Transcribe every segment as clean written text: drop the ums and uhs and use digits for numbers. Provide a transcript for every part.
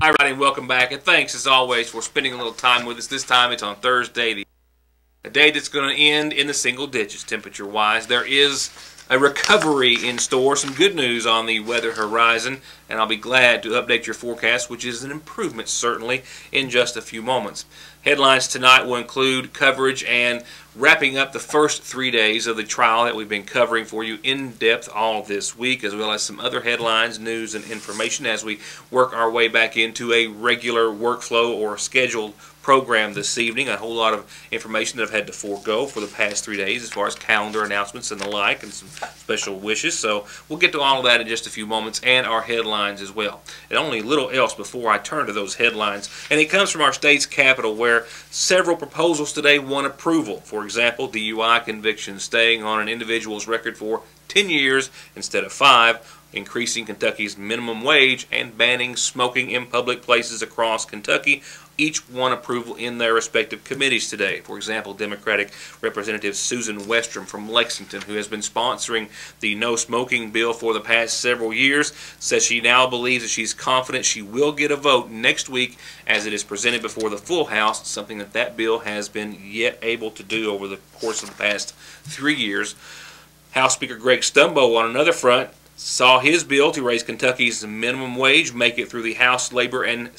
Hi, Rodney, and welcome back. And thanks, as always, for spending a little time with us. This time it's on Thursday, a day that's going to end in the single digits temperature-wise. There is a recovery in store, some good news on the weather horizon, and I'll be glad to update your forecast, which is an improvement, certainly, in just a few moments. Headlines tonight will include coverage and wrapping up the first 3 days of the trial that we've been covering for you in depth all this week, as well as some other headlines, news, and information as we work our way back into a regular workflow or scheduled program this evening. A whole lot of information that I've had to forego for the past 3 days as far as calendar announcements and the like, and some special wishes. So we'll get to all of that in just a few moments, and our headlines as well. And only little else before I turn to those headlines. And it comes from our state's capital, where several proposals today won approval. For example, DUI convictions staying on an individual's record for 10 years instead of 5, increasing Kentucky's minimum wage, and banning smoking in public places across Kentucky. Each won approval in their respective committees today. For example, Democratic Representative Susan Westrom from Lexington, who has been sponsoring the no smoking bill for the past several years, says she now believes that she's confident she will get a vote next week as it is presented before the full House, something that bill has been yet able to do over the course of the past 3 years. House Speaker Greg Stumbo, on another front, saw his bill to raise Kentucky's minimum wage make it through the House Labor and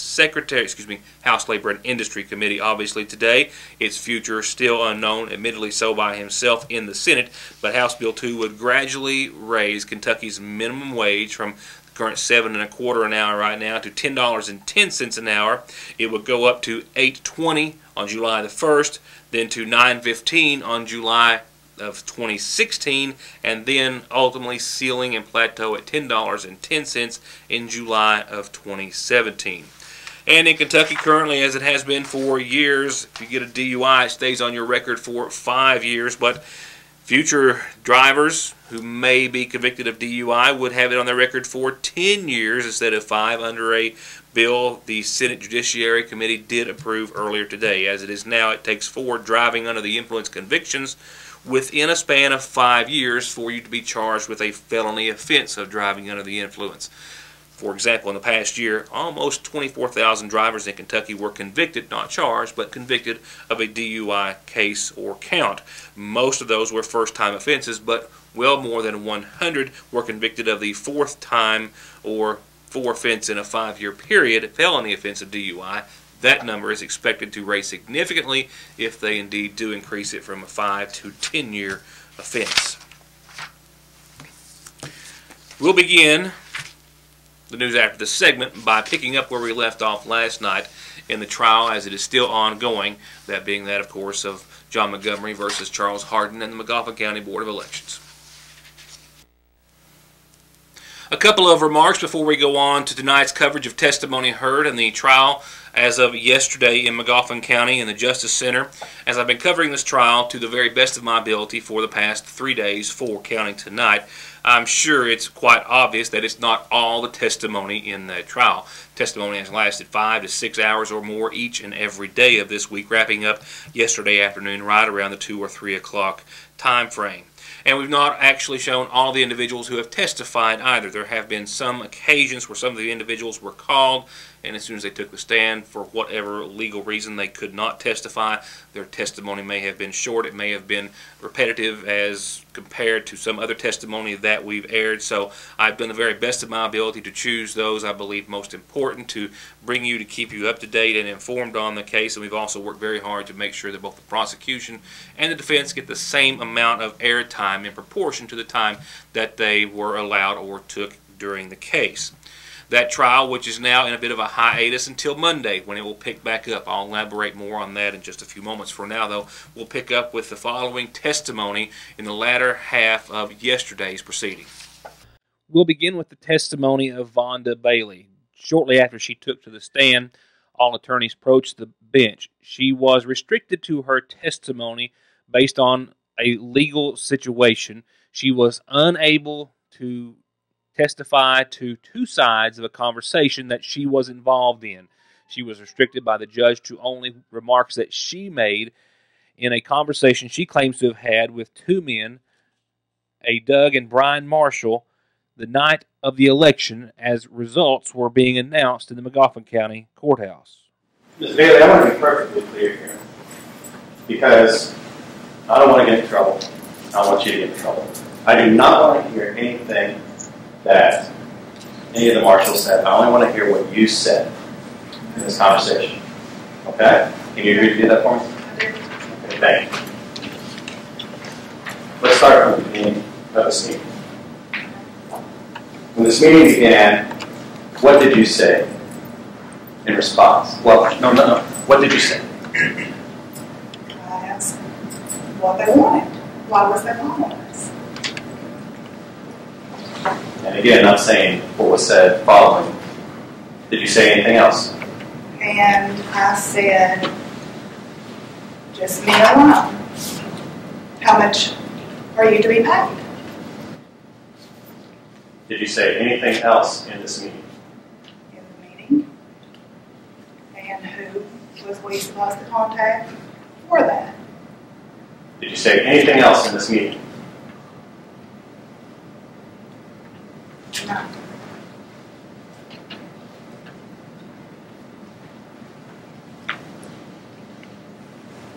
Industry Committee, obviously today. Its future still unknown, admittedly so by himself in the Senate, but House Bill 2 would gradually raise Kentucky's minimum wage from the current $7.25 an hour right now to $10.10 an hour. It would go up to $8.20 on July the 1st, then to $9.15 on July of 2016, and then ultimately sealing and plateau at $10.10 in July of 2017. And in Kentucky currently, as it has been for years, if you get a DUI, it stays on your record for 5 years, but future drivers who may be convicted of DUI would have it on their record for 10 years instead of 5 under a bill the Senate Judiciary Committee did approve earlier today. As it is now, it takes 4 driving under the influence convictions within a span of 5 years for you to be charged with a felony offense of driving under the influence. For example, in the past year, almost 24,000 drivers in Kentucky were convicted, not charged, but convicted of a DUI case or count. Most of those were first-time offenses, but well more than 100 were convicted of the 4th time or 4th offense in a 5-year period, felony offense of DUI. That number is expected to raise significantly if they indeed do increase it from a 5 to 10-year offense. We'll begin the news after this segment by picking up where we left off last night in the trial as it is still ongoing, that being that, of course, of John Montgomery versus Charles Hardin and the McCarty County Board of Elections. A couple of remarks before we go on to tonight's coverage of testimony heard in the trial as of yesterday in McCarty County in the Justice Center, as I've been covering this trial to the very best of my ability for the past 3 days, 4 counting tonight. I'm sure it's quite obvious that it's not all the testimony in that trial. Testimony has lasted 5 to 6 hours or more each and every day of this week, wrapping up yesterday afternoon right around the 2 or 3 o'clock time frame. And we've not actually shown all the individuals who have testified either. There have been some occasions where some of the individuals were called, and as soon as they took the stand, for whatever legal reason, they could not testify. Their testimony may have been short. It may have been repetitive as compared to some other testimony that we've aired. So I've done the very best of my ability to choose those I believe most important to bring you, to keep you up to date and informed on the case. And we've also worked very hard to make sure that both the prosecution and the defense get the same amount of airtime in proportion to the time that they were allowed or took during the case. That trial, which is now in a bit of a hiatus until Monday, when it will pick back up. I'll elaborate more on that in just a few moments. For now, though, we'll pick up with the following testimony in the latter half of yesterday's proceeding. We'll begin with the testimony of Vonda Bailey. Shortly after she took to the stand, all attorneys approached the bench. She was restricted to her testimony based on a legal situation. She was unable to testify to 2 sides of a conversation that she was involved in. She was restricted by the judge to only remarks that she made in a conversation she claims to have had with 2 men, a Doug and Brian Marshall, the night of the election as results were being announced in the McCarty County Courthouse. Ms. Bailey, I want to be perfectly clear here, because I don't want to get in trouble. I don't want you to get in trouble. I do not want to hear anything that any of the marshals said. I only want to hear what you said in this conversation. Okay? Can you agree to do that for me? Okay, thank you. Let's start from the beginning of this meeting. When this meeting began, what did you say in response? Well, no. What did you say? I asked what they wanted. Why was there wrong with us? And again, not saying what was said following. Did you say anything else? And I said, just me alone. How much are you to be paid? Did you say anything else in this meeting? In the meeting? And who was we supposed to contact for that? Did you say anything else in this meeting? No.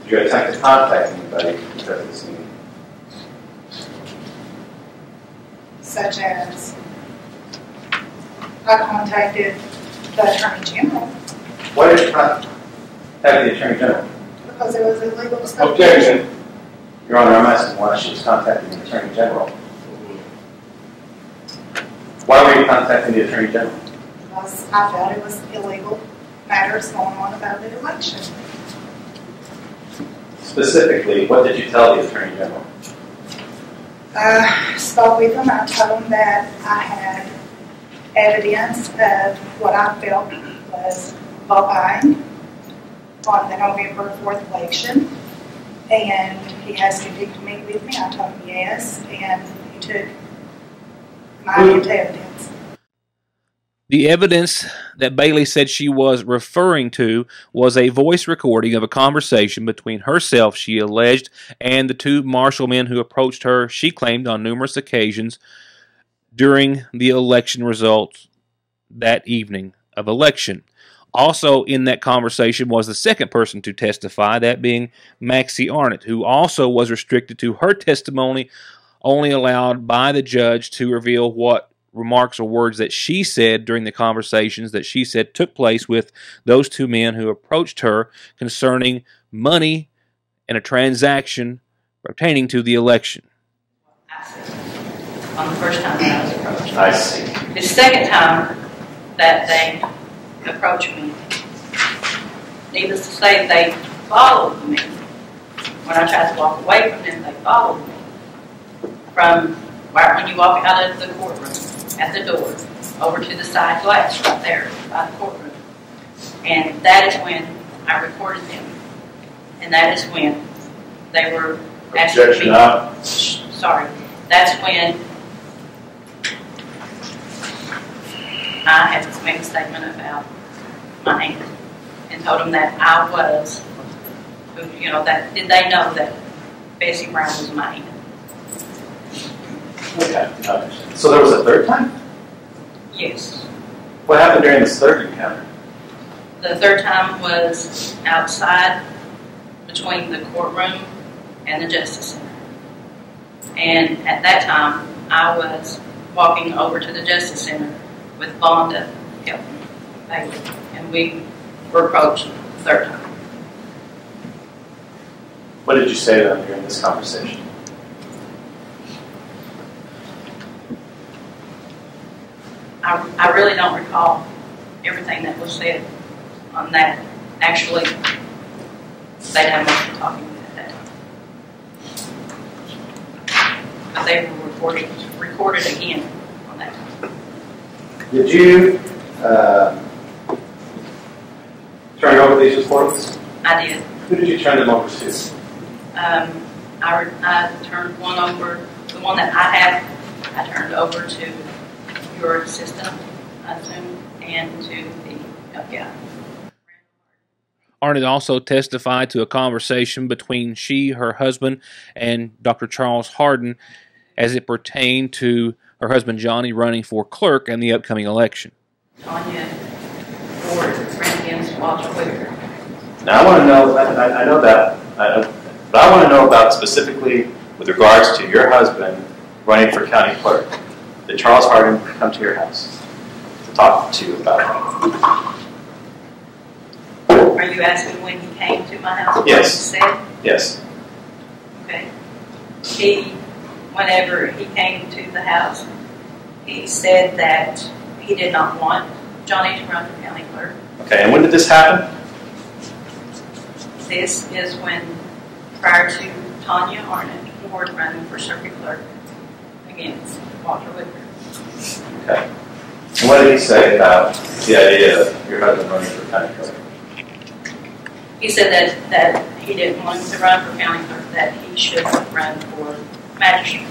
Did you attempt to contact anybody because of this meeting? Such as, I contacted the Attorney General Why did you contact the Attorney General? because it was illegal stuff. Objection. Your Honor, I'm asking why she was contacting the Attorney General. Why were you contacting the Attorney General? Because I felt it was illegal matters going on about the election. Specifically, what did you tell the Attorney General? I spoke with him. I told him that I had evidence of what I felt was vote buying on the November 4th election, and he asked me to meet with me. I told him yes, and he took my into evidence. The evidence that Bailey said she was referring to was a voice recording of a conversation between herself, she alleged, and the two marshal men who approached her, she claimed, on numerous occasions during the election results that evening of election. Also in that conversation was the second person to testify, that being Maxie Arnott, who also was restricted to her testimony, only allowed by the judge to reveal what remarks or words that she said during the conversations that she said took place with those two men who approached her concerning money and a transaction pertaining to the election. On the first time that I was approached. I see. The second time that they approached me, needless to say, they followed me. When I tried to walk away from them, they followed me. From right when you walk out of the courtroom, at the door, over to the side glass right there by the courtroom. And that is when I recorded them. And that is when they were asking me. Sorry. That's when I had to make a statement about my aunt and told them that I was, that did they know that Bessie Brown was my aunt? Okay. So there was a third time? Yes. What happened during this third encounter? The third time was outside between the courtroom and the Justice Center. And at that time, I was walking over to the Justice Center with Vonda Bailey, and we were approached the third time. What did you say to them during this conversation? I really don't recall everything that was said on that. Actually, they had most of talking at that time. But they were recorded again on that time. Did you turn over these recordings? I did. Who did you turn them over to? I turned one over, the one that I have, I turned over to your assistant, I assume, and to the FBI. Arnott also testified to a conversation between she, her husband, and Dr. Charles Hardin as it pertained to her husband Johnny running for clerk in the upcoming election. Tanya Ford ran against Walter Whitaker. Now I want to know, I know that, but I want to know about specifically with regards to your husband running for county clerk. Did Charles Harding come to your house to talk to you about it? Are you asking when he came to my house? Yes. What he said? Yes. Okay. Whenever he came to the house, he said that he did not want Johnny to run for county clerk. Okay, and when did this happen? This is when, prior to Tanya Arnott Ford running for circuit clerk against Walter Whitaker. Okay. And what did he say about the idea of your husband running for county clerk? He said that he didn't want to run for county clerk, that he should run for magistrate.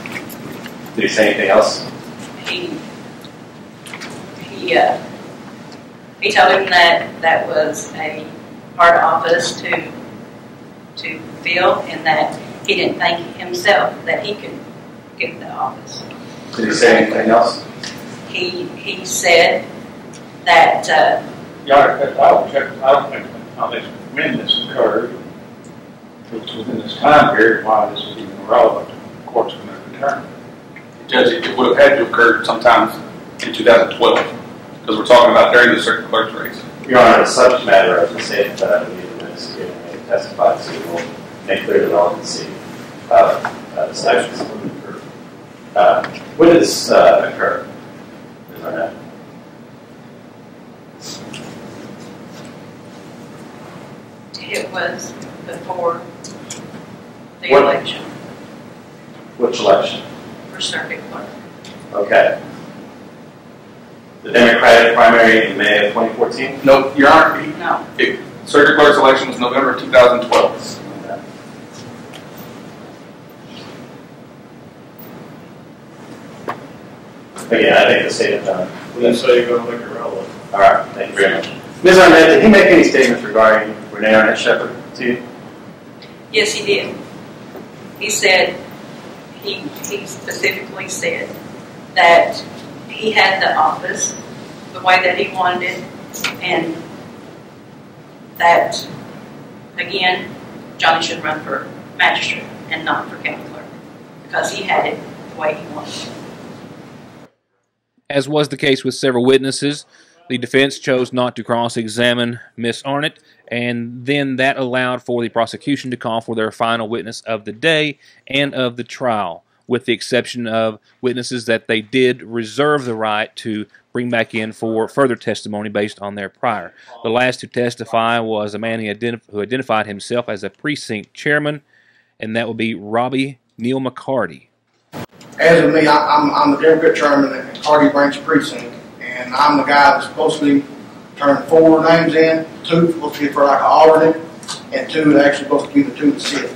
Did he say anything else? He told him that that was a hard office to fill, and that he didn't think himself that he could get the office. Did he say anything else? He said that. I don't think when this occurred, which was in this time period, why this was even relevant to the court's going to determine. Judge, it would have had to occur sometime in 2012, because we're talking about during the circuit clerk's race. Your Honor, the subject matter of the statement that I believe the witness gave me testified to will make clear the relevancy of the statutes. When did this occur, Ms. Arnott? It was before the election Which election? for circuit clerk. Okay. The Democratic primary in May of 2014? No, Your Honor, No. circuit clerk's election was November of 2012. Again, I think the statement done. Let's say you're going to make it relevant. All right, thank you very much. Ms. Arnott, did he make any statements regarding Renee Arnett Shepherd to you? Yes, he did. He said, he specifically said that he had the office the way that he wanted it, and that, again, Johnny should run for magistrate and not for county clerk, because he had it the way he wanted it. As was the case with several witnesses, the defense chose not to cross-examine Miss Arnott, and then that allowed for the prosecution to call for their final witness of the day and of the trial, with the exception of witnesses that they did reserve the right to bring back in for further testimony based on their prior. The last to testify was a man who identified himself as a precinct chairman, and that would be Robbie Neal McCarty. As of me, I'm the Democrat chairman at McCarty Branch Precinct, and I'm the guy that's supposed to be turning 4 names in, 2 supposed to be for like an alternate, and 2 that actually supposed to be the 2 that sit.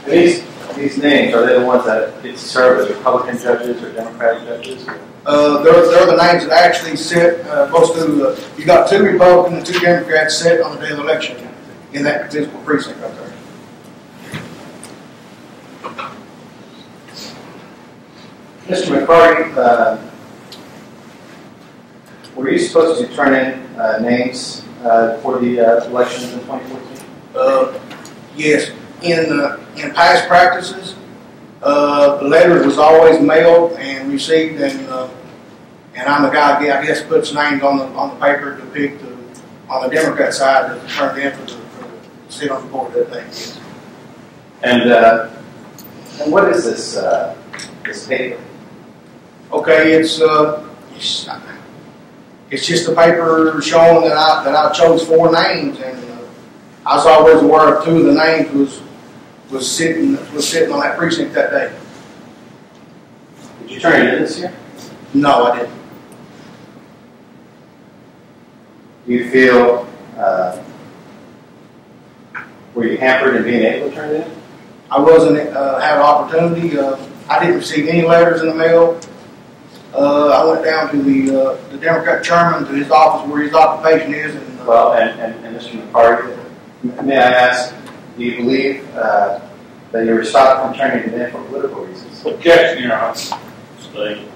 These names, are they the ones that get to serve as Republican judges or Democratic judges? They're the names that actually sit, supposed to, you got 2 Republicans and 2 Democrats sit on the day of the election in that physical precinct right there. Mr. McCarty, were you supposed to turn in names for the elections in 2014? Yes. In past practices, the letters was always mailed and received, and I'm the guy, I guess, puts names on the paper to pick on the Democrat side to turn in to sit on the board that thing. Yes. And what is this paper? Okay, it's just a paper showing that I chose 4 names, and I was always aware of 2 of the names was sitting on that precinct that day. Did you turn it in this year? No, I didn't. Do you feel were you hampered in being able to turn it in? I wasn't had an opportunity. I didn't receive any letters in the mail. I went down to the Democrat chairman, to his office where his occupation is. And, well, and Mr. McCarty, may I ask, do you believe that you were stopped from turning it in for political reasons. Objection, Your Honor. Stay.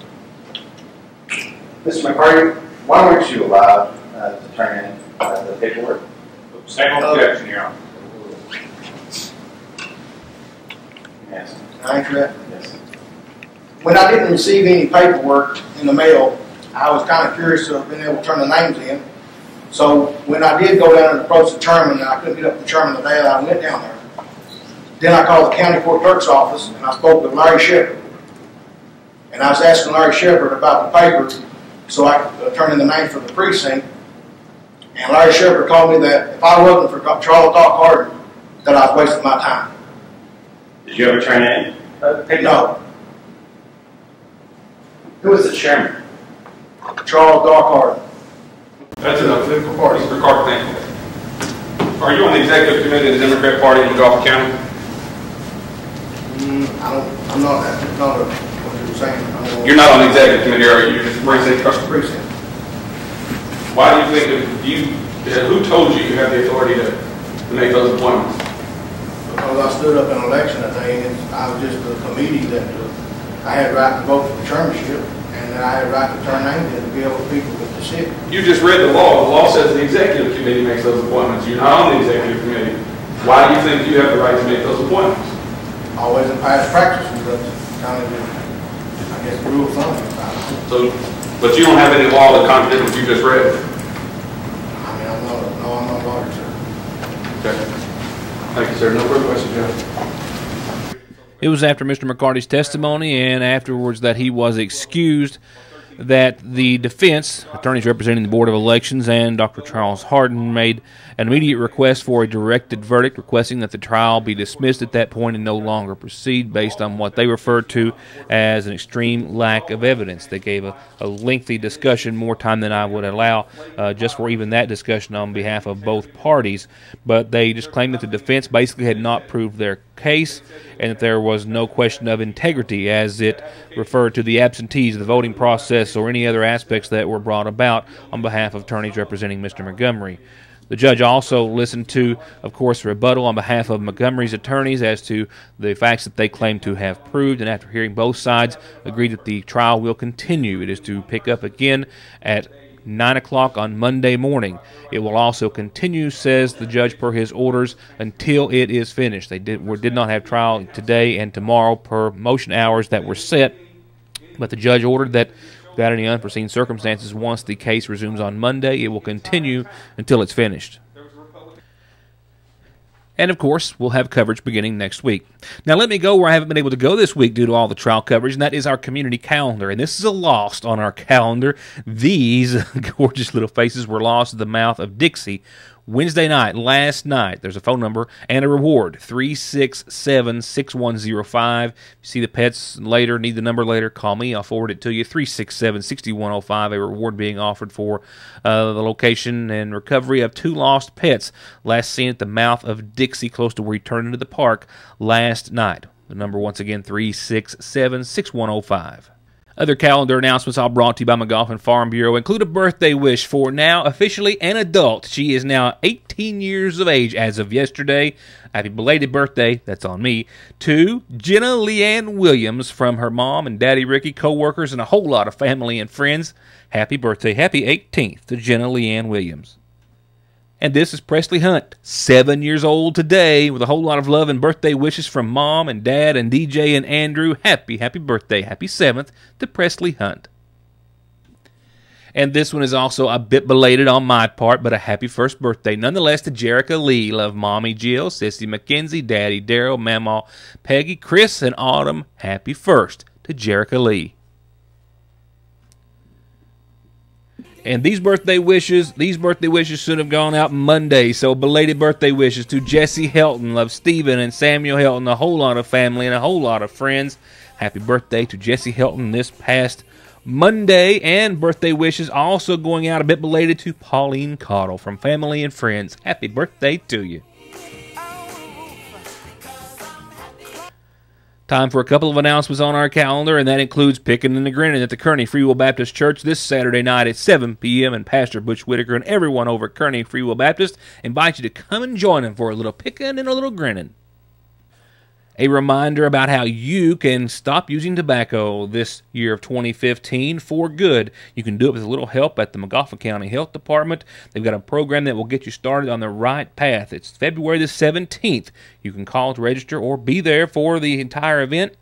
Mr. McCarty, why weren't you allowed to turn in the paperwork? Second objection, Your Honor. Yes. Can I answer that? Yes. When I didn't receive any paperwork in the mail, I was kind of curious to have been able to turn the names in. So when I did go down and approach the chairman, and I couldn't get up to the chairman the day that I went down there, then I called the county court clerk's office and I spoke with Larry Shepard. And I was asking Larry Shepard about the paper so I could turn in the name for the precinct. And Larry Shepard told me that if I wasn't for Charles Doc Harden, that I was wasting my time. Did you ever turn in the paper? No. Who was the chairman? Charles Doc Harden. That's enough. Political party. Mr. Carter, thank you. Are you on the executive committee of the Democrat Party in McCarty County? I'm not what you're saying. You're not on the executive committee, are you? You're just precinct. Precinct. Why do you think who told you you have the authority to make those appointments? Because I stood up in an election that day, and I was just a committee that I had the right to vote for the chairmanship, and that I had the right to turn names in to be able to people with the city. You just read the law. The law says the executive committee makes those appointments. You're not on the executive committee. Why do you think you have the right to make those appointments? Always in past practices, that's kind of I guess, the rule of thumb. So, but you don't have any law that contradicts what you just read? I mean, I'm not a lawyer, sir. Okay. Thank you, sir. No further questions, Judge. It was after Mr. McCarty's testimony and afterwards that he was excused that the defense, attorneys representing the Board of Elections, and Dr. Charles Harden made an immediate request for a directed verdict, requesting that the trial be dismissed at that point and no longer proceed based on what they referred to as an extreme lack of evidence. They gave a lengthy discussion, more time than I would allow just for even that discussion on behalf of both parties, but they just claimed that the defense basically had not proved their case and that there was no question of integrity as it referred to the absentees, the voting process, or any other aspects that were brought about on behalf of attorneys representing Mr. Montgomery. The judge also listened to, of course, rebuttal on behalf of Montgomery's attorneys as to the facts that they claim to have proved, and after hearing both sides, agreed that the trial will continue. It is to pick up again at 9 o'clock on Monday morning. It will also continue, says the judge per his orders, until it is finished. They did not have trial today and tomorrow per motion hours that were set, but the judge ordered that without any unforeseen circumstances, once the case resumes on Monday, it will continue until it's finished. And, of course, we'll have coverage beginning next week. Now, let me go where I haven't been able to go this week due to all the trial coverage, and that is our community calendar. And this is a lost on our calendar. These gorgeous little faces were lost at the mouth of Dixie Wednesday night, last night. There's a phone number and a reward, 367-6105. If you see the pets later, need the number later, call me. I'll forward it to you, 367-6105, a reward being offered for the location and recovery of 2 lost pets last seen at the mouth of Dixie, close to where he turned into the park last night. The number, once again, 367-6105. Other calendar announcements all brought to you by McGoffin Farm Bureau include a birthday wish for now officially an adult. She is now 18 years of age as of yesterday. Happy belated birthday, that's on me, to Jenna Leanne Williams from her mom and daddy Ricky, co-workers, and a whole lot of family and friends. Happy birthday, happy 18th to Jenna Leanne Williams. And this is Presley Hunt, 7 years old today, with a whole lot of love and birthday wishes from Mom and Dad and DJ and Andrew. Happy birthday, happy 7th to Presley Hunt. And this one is also a bit belated on my part, but a happy first birthday nonetheless to Jerica Lee. Love Mommy Jill, Sissy McKenzie, Daddy Daryl, Mama Peggy, Chris, and Autumn. Happy first to Jerica Lee. And these birthday wishes should have gone out Monday. So belated birthday wishes to Jesse Helton, love Stephen and Samuel Helton, a whole lot of family and a whole lot of friends. Happy birthday to Jesse Helton this past Monday. And birthday wishes also going out a bit belated to Pauline Cottle from family and friends. Happy birthday to you. Time for a couple of announcements on our calendar, and that includes Pickin' and the Grinnin' at the Kearney Free Will Baptist Church this Saturday night at 7 p.m. And Pastor Butch Whitaker and everyone over at Kearney Free Will Baptist invite you to come and join them for a little pickin' and a little grinnin'. A reminder about how you can stop using tobacco this year of 2015 for good. You can do it with a little help at the McGoffin County Health Department. They've got a program that will get you started on the right path. It's February the 17th. You can call to register or be there for the entire event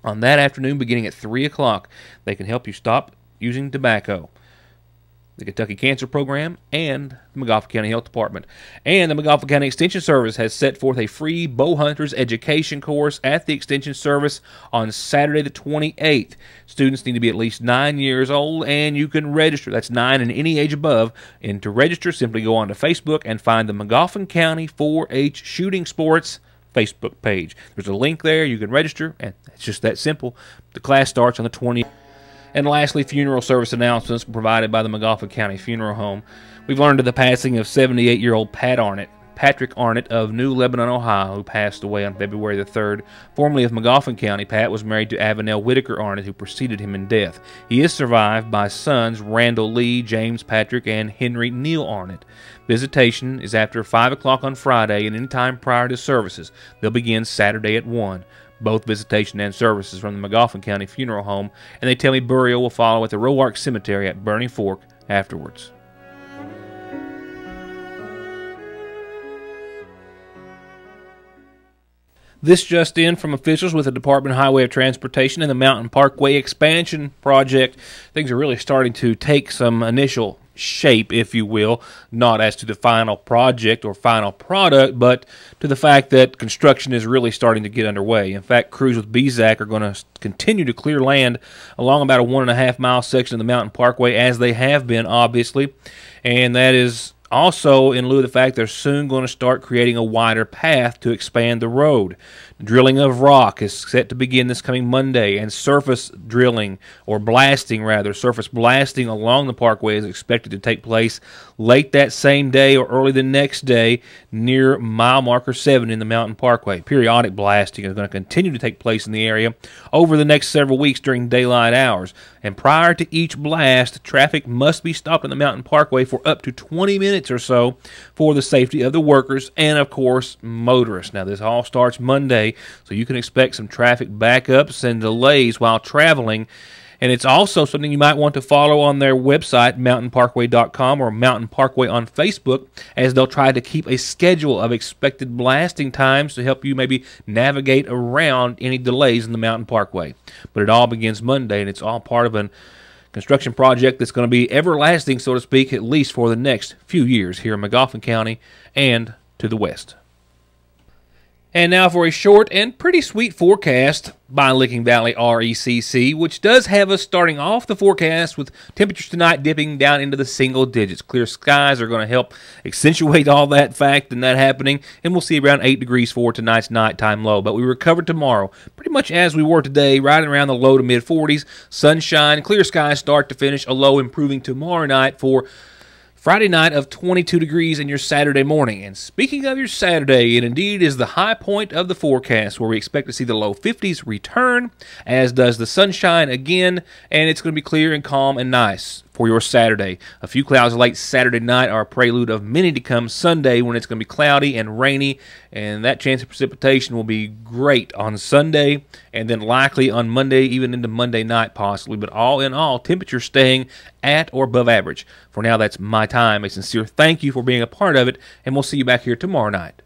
on that afternoon beginning at 3 o'clock. They can help you stop using tobacco. The Kentucky Cancer Program, and the McGoffin County Health Department. And the McGoffin County Extension Service has set forth a free bow hunters education course at the Extension Service on Saturday the 28th. Students need to be at least 9 years old, and you can register. That's 9 and any age above. And to register, simply go onto Facebook and find the McGoffin County 4-H Shooting Sports Facebook page. There's a link there. You can register, and it's just that simple. The class starts on the 20th. And lastly, funeral service announcements provided by the McGoffin County Funeral Home. We've learned of the passing of 78-year-old Patrick Arnott of New Lebanon, Ohio, who passed away on February the 3rd. Formerly of McGoffin County, Pat was married to Avenel Whitaker Arnott, who preceded him in death. He is survived by sons Randall Lee, James Patrick, and Henry Neal Arnott. Visitation is after 5 o'clock on Friday and any time prior to services. They'll begin Saturday at 1. Both visitation and services from the McGoffin County Funeral Home, and they tell me burial will follow at the Roark Cemetery at Burning Fork afterwards. This just in from officials with the Department of Highway of Transportation and the Mountain Parkway expansion project. Things are really starting to take some initial shape, if you will, not as to the final project or final product, but to the fact that construction is really starting to get underway. In fact, crews with BZAC are going to continue to clear land along about a 1.5 mile section of the Mountain Parkway, as they have been, obviously, and that is also in lieu of the fact they're soon going to start creating a wider path to expand the road. Drilling of rock is set to begin this coming Monday, and surface drilling, or blasting rather, surface blasting along the parkway is expected to take place late that same day or early the next day near mile marker 7 in the Mountain Parkway. Periodic blasting is going to continue to take place in the area over the next several weeks during daylight hours. And prior to each blast, traffic must be stopped on the Mountain Parkway for up to 20 minutes or so for the safety of the workers and, of course, motorists. Now, this all starts Monday, so you can expect some traffic backups and delays while traveling. And it's also something you might want to follow on their website, mountainparkway.com, or Mountain Parkway on Facebook, as they'll try to keep a schedule of expected blasting times to help you maybe navigate around any delays in the Mountain Parkway. But it all begins Monday, and it's all part of a construction project that's going to be everlasting, so to speak, at least for the next few years here in McGoffin County and to the west. And now for a short and pretty sweet forecast by Licking Valley RECC, which does have us starting off the forecast with temperatures tonight dipping down into the single digits. Clear skies are going to help accentuate all that fact and that happening, and we'll see around 8 degrees for tonight's nighttime low. But we recover tomorrow pretty much as we were today, right around the low to mid-40s. Sunshine, clear skies start to finish, a low improving tomorrow night for Friday night of 22 degrees in your Saturday morning. And speaking of your Saturday, it indeed is the high point of the forecast, where we expect to see the low 50s return, as does the sunshine again, and it's going to be clear and calm and nice for your Saturday. A few clouds late Saturday night are a prelude of many to come Sunday, when it's going to be cloudy and rainy, and that chance of precipitation will be great on Sunday, and then likely on Monday, even into Monday night possibly. But all in all, temperatures staying at or above average. For now, that's my time. A sincere thank you for being a part of it, and we'll see you back here tomorrow night.